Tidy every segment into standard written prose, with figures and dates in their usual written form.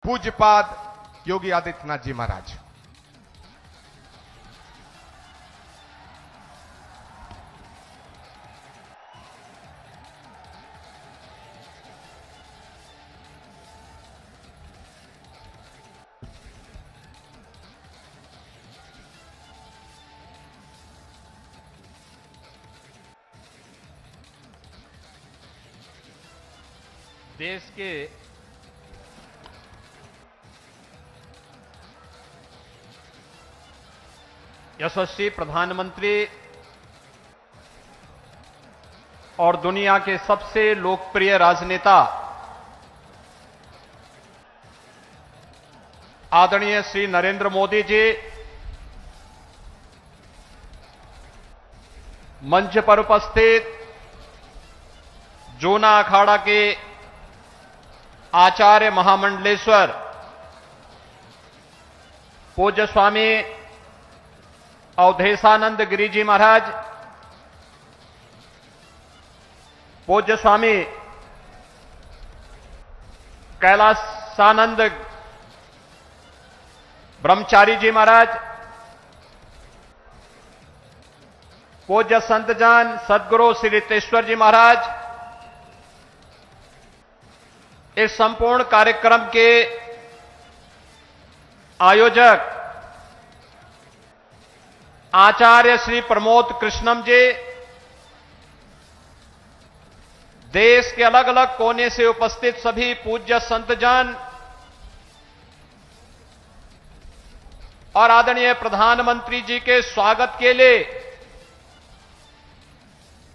पूज्यपाद योगी आदित्यनाथ जी महाराज। देश के यशस्वी प्रधानमंत्री और दुनिया के सबसे लोकप्रिय राजनेता आदरणीय श्री नरेंद्र मोदी जी मंच पर उपस्थित जूना अखाड़ा के आचार्य महामंडलेश्वर पूज्य स्वामी अवधेशानंद गिरी जी महाराज, पूज्य स्वामी कैलासानंद ब्रह्मचारी जी महाराज, पूज्य संतजन सदगुरु श्री रितेश्वर जी महाराज, इस संपूर्ण कार्यक्रम के आयोजक आचार्य श्री प्रमोद कृष्णम जी, देश के अलग अलग कोने से उपस्थित सभी पूज्य संतजन और आदरणीय प्रधानमंत्री जी के स्वागत के लिए,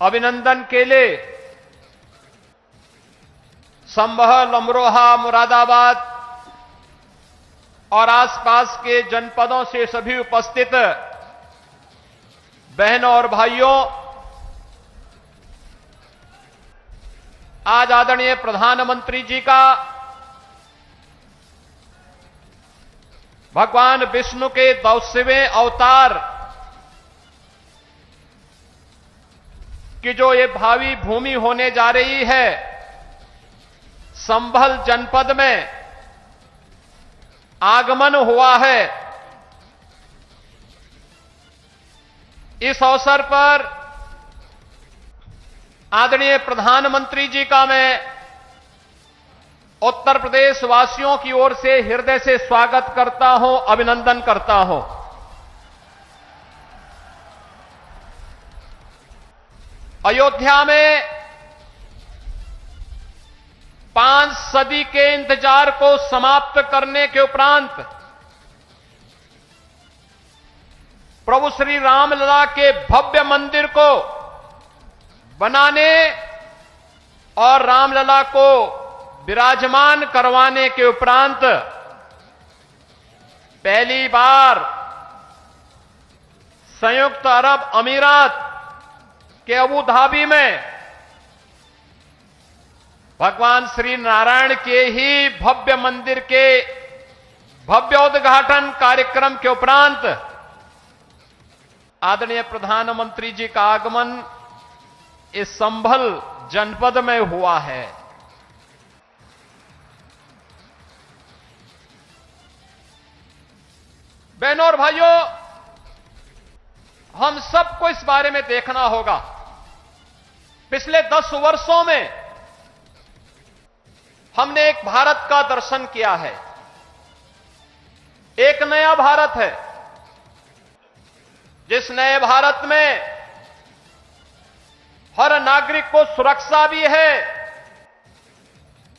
अभिनंदन के लिए संभल, अमरोहा, मुरादाबाद और आसपास के जनपदों से सभी उपस्थित बहनों और भाइयों, आज आदरणीय प्रधानमंत्री जी का भगवान विष्णु के 200वें अवतार की जो ये भावी भूमि होने जा रही है, संभल जनपद में आगमन हुआ है। इस अवसर पर आदरणीय प्रधानमंत्री जी का मैं उत्तर प्रदेश वासियों की ओर से हृदय से स्वागत करता हूं, अभिनंदन करता हूं। अयोध्या में 5 सदी के इंतजार को समाप्त करने के उपरांत प्रभु श्री रामलला के भव्य मंदिर को बनाने और रामलला को विराजमान करवाने के उपरांत पहली बार संयुक्त अरब अमीरात के अबू धाबी में भगवान श्री नारायण के ही भव्य मंदिर के भव्योद्घाटन कार्यक्रम के उपरांत आदरणीय प्रधानमंत्री जी का आगमन इस संभल जनपद में हुआ है। बहनों और भाइयों, हम सबको इस बारे में देखना होगा। पिछले 10 वर्षों में हमने एक भारत का दर्शन किया है, एक नया भारत है, जिस नए भारत में हर नागरिक को सुरक्षा भी है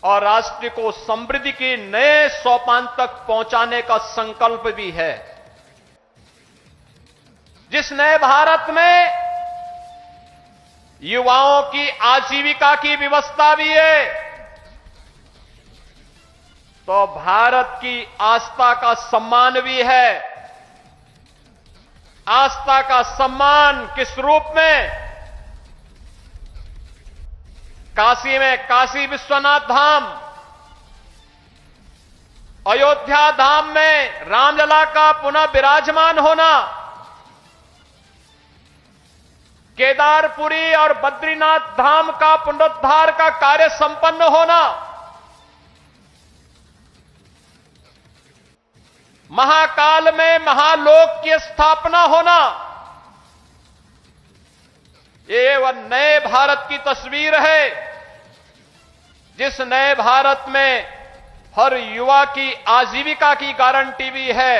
और राष्ट्र को समृद्धि के नए सोपान तक पहुंचाने का संकल्प भी है। जिस नए भारत में युवाओं की आजीविका की व्यवस्था भी है, तो भारत की आस्था का सम्मान भी है। आस्था का सम्मान किस रूप में? काशी में काशी विश्वनाथ धाम, अयोध्या धाम में रामलला का पुनः विराजमान होना, केदारपुरी और बद्रीनाथ धाम का पुनरुद्धार का कार्य संपन्न होना, महाकाल में महालोक की स्थापना होना, ये वह नए भारत की तस्वीर है जिस नए भारत में हर युवा की आजीविका की गारंटी भी है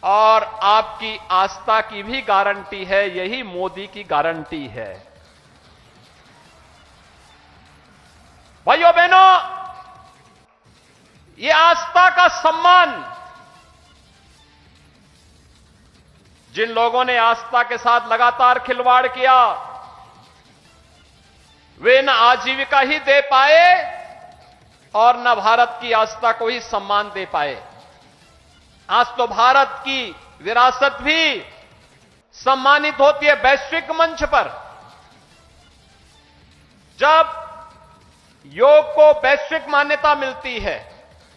और आपकी आस्था की भी गारंटी है। यही मोदी की गारंटी है। भाइयों बहनों, ये आस्था का सम्मान जिन लोगों ने आस्था के साथ लगातार खिलवाड़ किया, वे न आजीविका ही दे पाए और न भारत की आस्था को ही सम्मान दे पाए। आज तो भारत की विरासत भी सम्मानित होती है वैश्विक मंच पर। जब योग को वैश्विक मान्यता मिलती है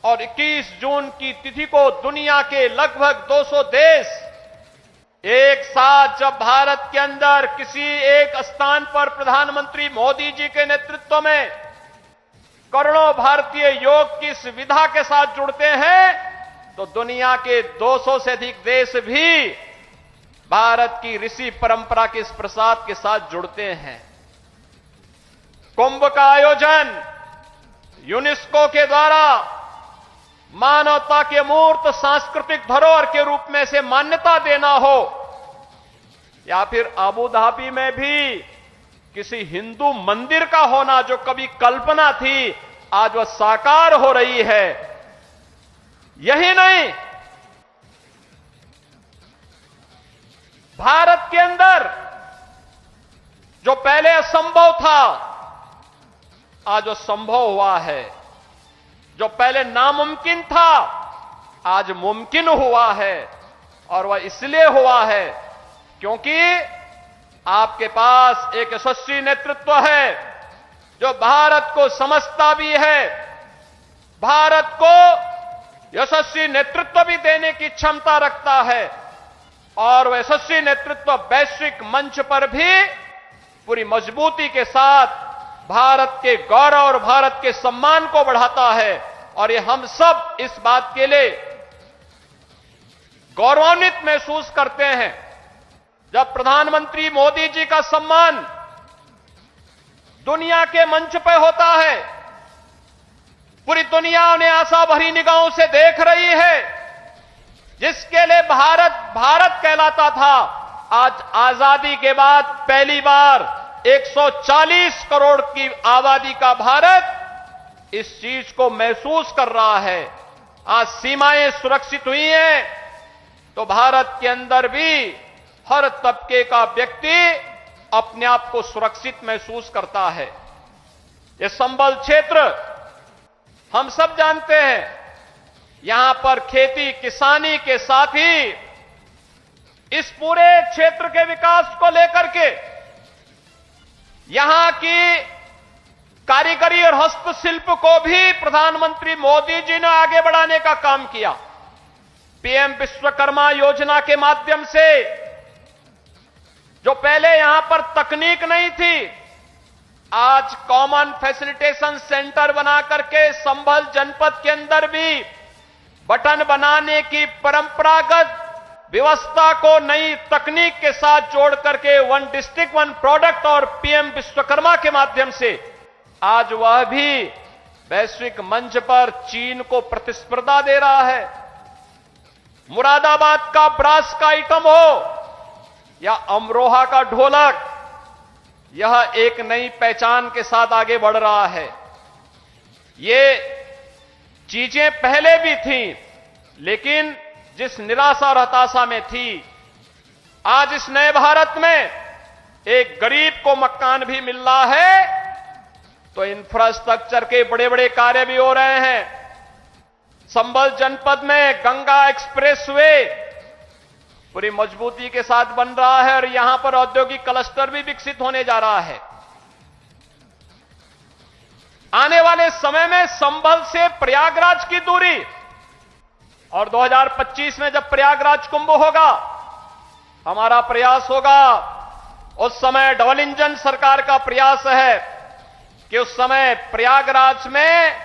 और 21 जून की तिथि को दुनिया के लगभग 200 देश एक साथ जब भारत के अंदर किसी एक स्थान पर प्रधानमंत्री मोदी जी के नेतृत्व में करोड़ों भारतीय योग की इस विधा के साथ जुड़ते हैं, तो दुनिया के 200 से अधिक देश भी भारत की ऋषि परंपरा के इस प्रसाद के साथ जुड़ते हैं। कुंभ का आयोजन यूनेस्को के द्वारा मानवता के मूर्त सांस्कृतिक धरोहर के रूप में से मान्यता देना हो, या फिर अबू धाबी में भी किसी हिंदू मंदिर का होना जो कभी कल्पना थी, आज वह साकार हो रही है। यही नहीं, भारत के अंदर जो पहले असंभव था, आज वो संभव हुआ है। जो पहले नामुमकिन था, आज मुमकिन हुआ है। और वह इसलिए हुआ है क्योंकि आपके पास एक यशस्वी नेतृत्व है जो भारत को समझता भी है, भारत को यशस्वी नेतृत्व भी देने की क्षमता रखता है, और वह यशस्वी नेतृत्व वैश्विक मंच पर भी पूरी मजबूती के साथ भारत के गौरव और भारत के सम्मान को बढ़ाता है। और ये हम सब इस बात के लिए गौरवान्वित महसूस करते हैं जब प्रधानमंत्री मोदी जी का सम्मान दुनिया के मंच पर होता है। पूरी दुनिया उन्हें आशा भरी निगाहों से देख रही है। जिसके लिए भारत भारत कहलाता था, आज आजादी के बाद पहली बार 140 करोड़ की आबादी का भारत इस चीज को महसूस कर रहा है। आज सीमाएं सुरक्षित हुई हैं, तो भारत के अंदर भी हर तबके का व्यक्ति अपने आप को सुरक्षित महसूस करता है। ये संबल क्षेत्र हम सब जानते हैं, यहां पर खेती किसानी के साथ ही इस पूरे क्षेत्र के विकास को लेकर के यहां की कारीगरी और हस्तशिल्प को भी प्रधानमंत्री मोदी जी ने आगे बढ़ाने का काम किया। पीएम विश्वकर्मा योजना के माध्यम से जो पहले यहां पर तकनीक नहीं थी, आज कॉमन फैसिलिटेशन सेंटर बना करके संभल जनपद के अंदर भी बटन बनाने की परंपरागत व्यवस्था को नई तकनीक के साथ जोड़ करके वन डिस्ट्रिक्ट वन प्रोडक्ट और पीएम विश्वकर्मा के माध्यम से आज वह भी वैश्विक मंच पर चीन को प्रतिस्पर्धा दे रहा है। मुरादाबाद का ब्रास का आइटम हो या अमरोहा का ढोलक, यह एक नई पहचान के साथ आगे बढ़ रहा है। ये चीजें पहले भी थीं, लेकिन जिस निराशा और हताशा में थी, आज इस नए भारत में एक गरीब को मकान भी मिल रहा है, तो इंफ्रास्ट्रक्चर के बड़े बड़े कार्य भी हो रहे हैं। संभल जनपद में गंगा एक्सप्रेसवे पूरी मजबूती के साथ बन रहा है और यहां पर औद्योगिक क्लस्टर भी विकसित होने जा रहा है। आने वाले समय में संभल से प्रयागराज की दूरी, और 2025 में जब प्रयागराज कुंभ होगा, हमारा प्रयास होगा, उस समय डबल इंजन सरकार का प्रयास है कि उस समय प्रयागराज में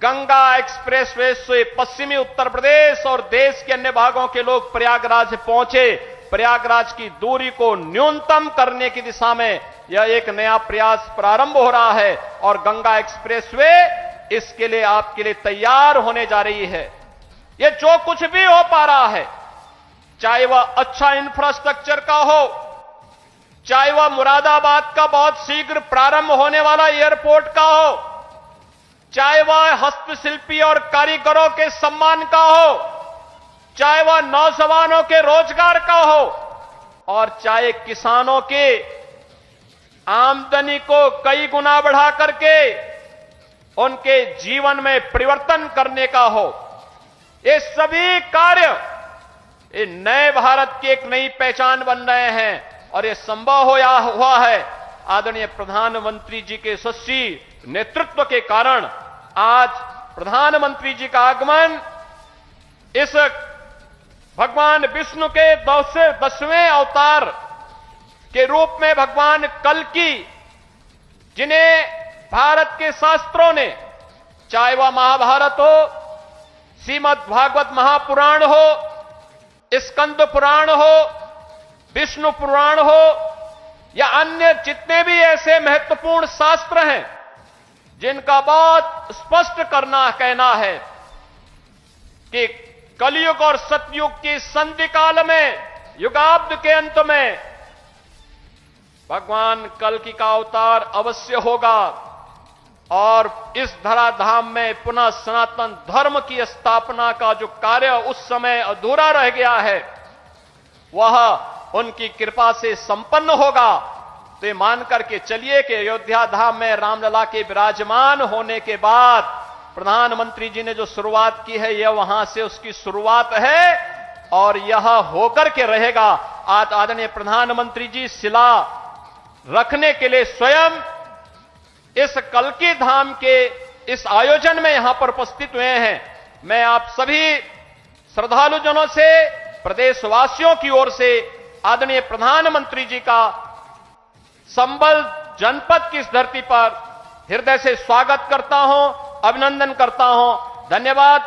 गंगा एक्सप्रेसवे से पश्चिमी उत्तर प्रदेश और देश के अन्य भागों के लोग प्रयागराज पहुंचे। प्रयागराज की दूरी को न्यूनतम करने की दिशा में यह एक नया प्रयास प्रारंभ हो रहा है और गंगा एक्सप्रेसवे इसके लिए आपके लिए तैयार होने जा रही है। यह जो कुछ भी हो पा रहा है, चाहे वह अच्छा इंफ्रास्ट्रक्चर का हो, चाहे वह मुरादाबाद का बहुत शीघ्र प्रारंभ होने वाला एयरपोर्ट का हो, चाहे वह हस्तशिल्पी और कारीगरों के सम्मान का हो, चाहे वह नौजवानों के रोजगार का हो और चाहे किसानों के आमदनी को कई गुना बढ़ा करके उनके जीवन में परिवर्तन करने का हो। ये सभी कार्य ये नए भारत की एक नई पहचान बन रहे हैं और ये संभव हुआ है आदरणीय प्रधानमंत्री जी के यशस्वी नेतृत्व के कारण। आज प्रधानमंत्री जी का आगमन इस भगवान विष्णु के 10वें अवतार के रूप में भगवान कल्कि, जिन्हें भारत के शास्त्रों ने, चाहे वह महाभारत हो, श्रीमद् भागवत महापुराण हो, स्कंद पुराण हो, विष्णु पुराण हो या अन्य जितने भी ऐसे महत्वपूर्ण शास्त्र हैं जिनका बहुत स्पष्ट कहना है कि कलयुग और सतयुग की संधि काल में, युगाब्द के अंत में भगवान कल्कि का अवतार अवश्य होगा और इस धराधाम में पुनः सनातन धर्म की स्थापना का जो कार्य उस समय अधूरा रह गया है वह उनकी कृपा से संपन्न होगा। तो ये मान करके चलिए कि अयोध्या धाम में रामलला के विराजमान होने के बाद प्रधानमंत्री जी ने जो शुरुआत की है यह वहां से उसकी शुरुआत है और यह होकर के रहेगा। आज आदरणीय प्रधानमंत्री जी शिला रखने के लिए स्वयं इस कल्कि धाम के इस आयोजन में यहां पर उपस्थित हुए हैं। मैं आप सभी श्रद्धालुजनों से, प्रदेशवासियों की ओर से आदरणीय प्रधानमंत्री जी का संबल जनपद की इस धरती पर हृदय से स्वागत करता हूं, अभिनंदन करता हूं। धन्यवाद।